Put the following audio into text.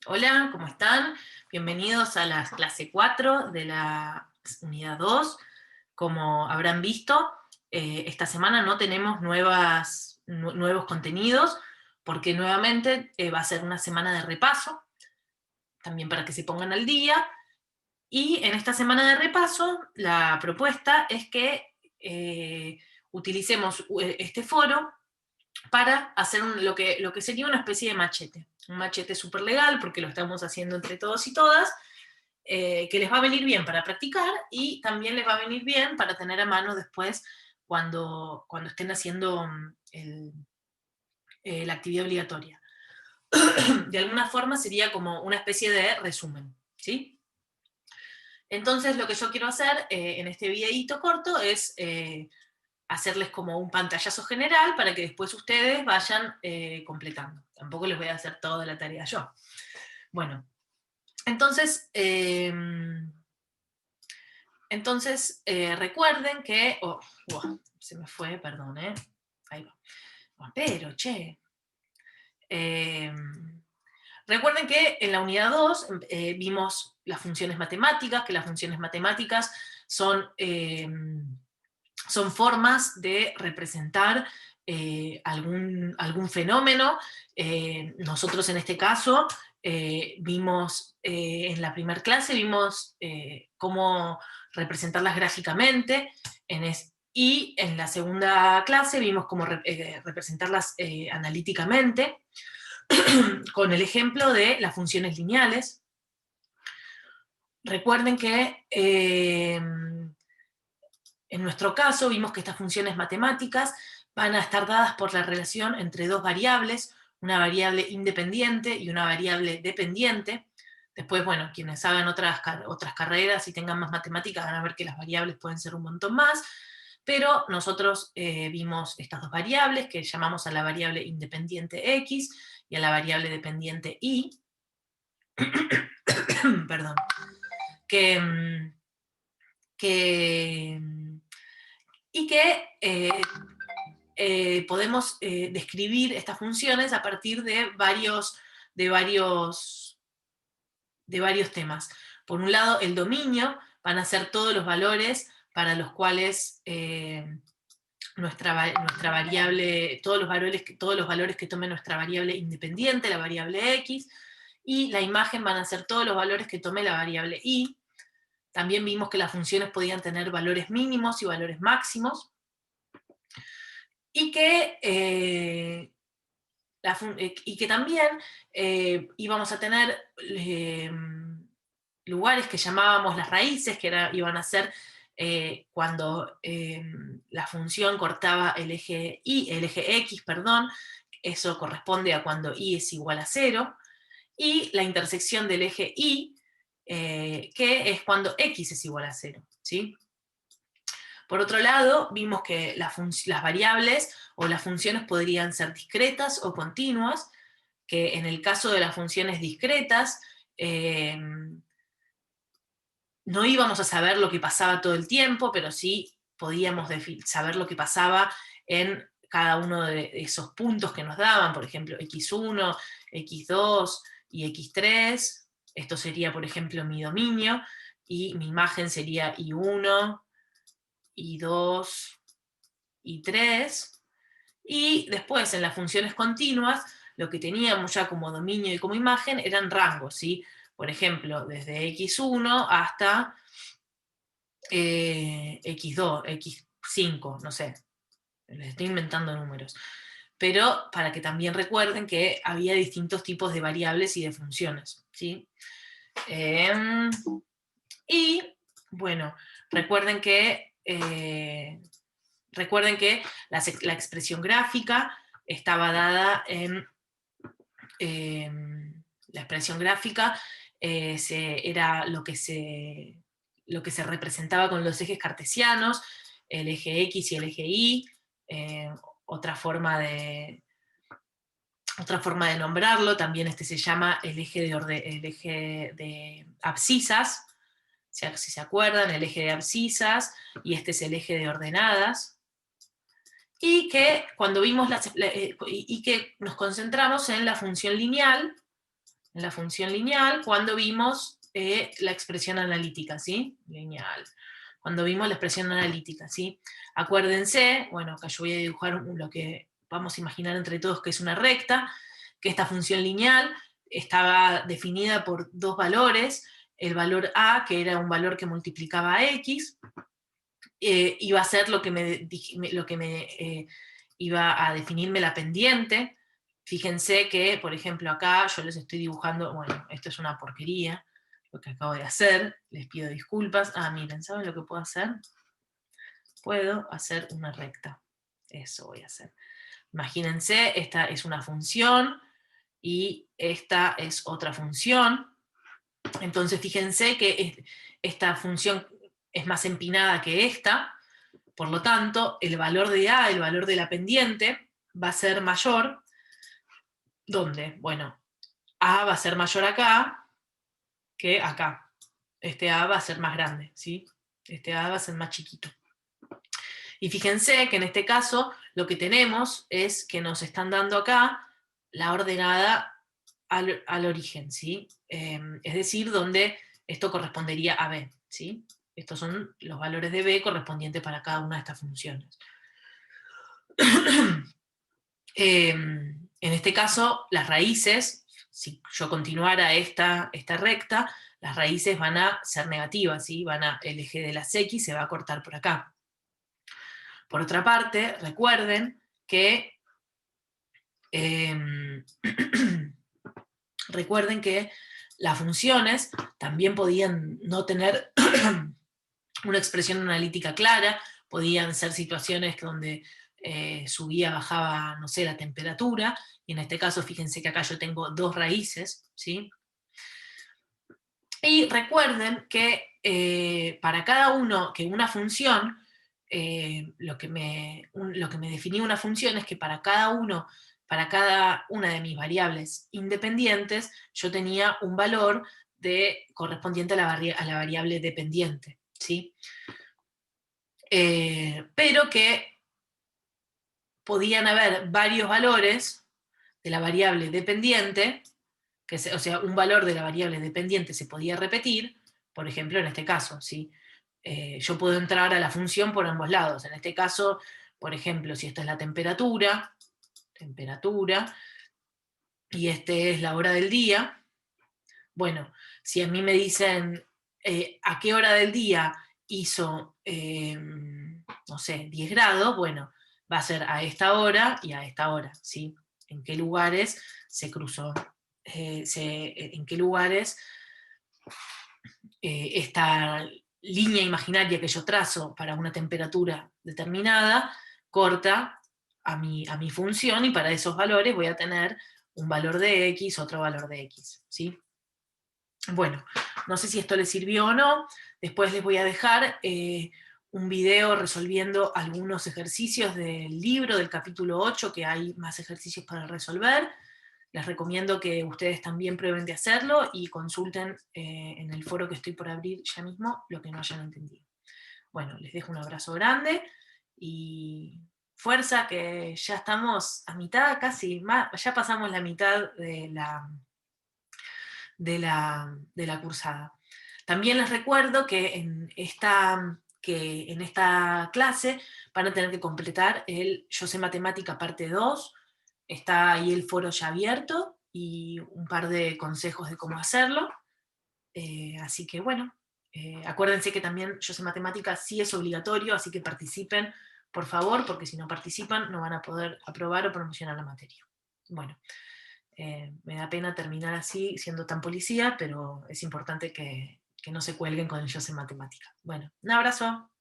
Hola, ¿cómo están? Bienvenidos a la clase 4 de la unidad 2. Como habrán visto, esta semana no tenemos nuevos contenidos, porque nuevamente va a ser una semana de repaso, también para que se pongan al día. Y en esta semana de repaso, la propuesta es que utilicemos este foro para hacer lo que sería una especie de machete. Un machete súper legal, porque lo estamos haciendo entre todos y todas, que les va a venir bien para practicar y también les va a venir bien para tener a mano después cuando estén haciendo la actividad obligatoria. De alguna forma sería como una especie de resumen, ¿sí? Entonces lo que yo quiero hacer en este videíto corto es hacerles como un pantallazo general para que después ustedes vayan completando. Tampoco les voy a hacer toda la tarea yo. Bueno, entonces, recuerden que... se me fue, perdón, ahí va. Pero, che. Recuerden que en la unidad 2 vimos las funciones matemáticas, que las funciones matemáticas son formas de representar algún fenómeno. Nosotros en este caso vimos, en la primera clase vimos cómo representarlas gráficamente, y en la segunda clase vimos cómo representarlas analíticamente, con el ejemplo de las funciones lineales. Recuerden que en nuestro caso vimos que estas funciones matemáticas van a estar dadas por la relación entre dos variables, una variable independiente y una variable dependiente. Después, bueno, quienes hagan otras carreras y tengan más matemáticas van a ver que las variables pueden ser un montón más, pero nosotros vimos estas dos variables que llamamos a la variable independiente x y a la variable dependiente y, perdón, que y que podemos describir estas funciones a partir de varios temas. Por un lado, el dominio van a ser todos los valores para los cuales nuestra variable, todos los valores que tome nuestra variable independiente, la variable x, y la imagen van a ser todos los valores que tome la variable y. También vimos que las funciones podían tener valores mínimos y valores máximos, y que también íbamos a tener lugares que llamábamos las raíces, que iban a ser cuando la función cortaba el eje x, perdón, eso corresponde a cuando y es igual a 0, y la intersección del eje y, que es cuando x es igual a 0, ¿sí? Por otro lado, vimos que las variables o las funciones podrían ser discretas o continuas, que en el caso de las funciones discretas, no íbamos a saber lo que pasaba todo el tiempo, pero sí podíamos saber lo que pasaba en cada uno de esos puntos que nos daban, por ejemplo, x1, x2 y x3. Esto sería, por ejemplo, mi dominio, y mi imagen sería i1, i2, i3, y después en las funciones continuas, lo que teníamos ya como dominio y como imagen eran rangos, ¿sí? Por ejemplo, desde x1 hasta x2, x5, no sé, les estoy inventando números. Pero para que también recuerden que había distintos tipos de variables y de funciones, ¿sí? Y, bueno, recuerden que la expresión gráfica estaba dada en... la expresión gráfica era lo que se representaba con los ejes cartesianos, el eje X y el eje Y. Otra forma de nombrarlo, también se llama el eje de abscisas, si se acuerdan, el eje de abscisas, y este es el eje de ordenadas. Y que cuando vimos y que nos concentramos en la función lineal, en la función lineal cuando vimos la expresión analítica, ¿sí? Lineal. Cuando vimos la expresión analítica, ¿sí? Acuérdense, bueno, acá yo voy a dibujar lo que vamos a imaginar entre todos que es una recta, que esta función lineal estaba definida por dos valores, el valor a, que era un valor que multiplicaba a x, iba a ser lo que iba a definirme la pendiente. Fíjense que, por ejemplo, acá yo les estoy dibujando, bueno, esto es una porquería, lo que acabo de hacer, les pido disculpas. Miren, ¿saben lo que puedo hacer? Puedo hacer una recta, eso voy a hacer. Imagínense, esta es una función, y esta es otra función. Entonces fíjense que esta función es más empinada que esta, por lo tanto, el valor de A, el valor de la pendiente, va a ser mayor. ¿Dónde? Bueno, A va a ser mayor acá que acá. Este A va a ser más grande, ¿sí? Este A va a ser más chiquito. Y fíjense que en este caso lo que tenemos es que nos están dando acá la ordenada al origen, ¿sí? Es decir, donde esto correspondería a B, ¿sí? Estos son los valores de B correspondientes para cada una de estas funciones. En este caso, las raíces, si yo continuara esta recta, las raíces van a ser negativas, ¿sí? El eje de las X se va a cortar por acá. Por otra parte, recuerden que las funciones también podían no tener una expresión analítica clara, podían ser situaciones donde subía, bajaba, no sé, la temperatura, y en este caso fíjense que acá yo tengo dos raíces, ¿sí? Y recuerden que para cada uno, que una función, lo que me definía una función es que para cada una de mis variables independientes, yo tenía un valor correspondiente a la variable dependiente, ¿sí? Pero que podían haber varios valores de la variable dependiente, o sea, un valor de la variable dependiente se podía repetir, por ejemplo, en este caso, ¿sí? Yo puedo entrar a la función por ambos lados. En este caso, por ejemplo, si esta es la temperatura, y este es la hora del día, bueno, si a mí me dicen a qué hora del día hizo, no sé, 10 grados, bueno, va a ser a esta hora y a esta hora, ¿sí? En qué lugares se cruzó, en qué lugares esta línea imaginaria que yo trazo para una temperatura determinada corta a mi función, y para esos valores voy a tener un valor de X, otro valor de X, ¿sí? Bueno, no sé si esto les sirvió o no. Después les voy a dejar un video resolviendo algunos ejercicios del libro, del capítulo 8, que hay más ejercicios para resolver. Les recomiendo que ustedes también prueben de hacerlo y consulten en el foro que estoy por abrir ya mismo lo que no hayan entendido. Bueno, les dejo un abrazo grande y fuerza, que ya estamos a mitad, casi, ya pasamos la mitad de la cursada. También les recuerdo que en esta clase van a tener que completar el Yo sé matemática parte 2, está ahí el foro ya abierto y un par de consejos de cómo hacerlo. Así que bueno, acuérdense que también Yo sé matemática sí es obligatorio, así que participen, por favor, porque si no participan no van a poder aprobar o promocionar la materia. Bueno, me da pena terminar así, siendo tan policía, pero es importante que no se cuelguen con el Yo sé matemática. Bueno, un abrazo.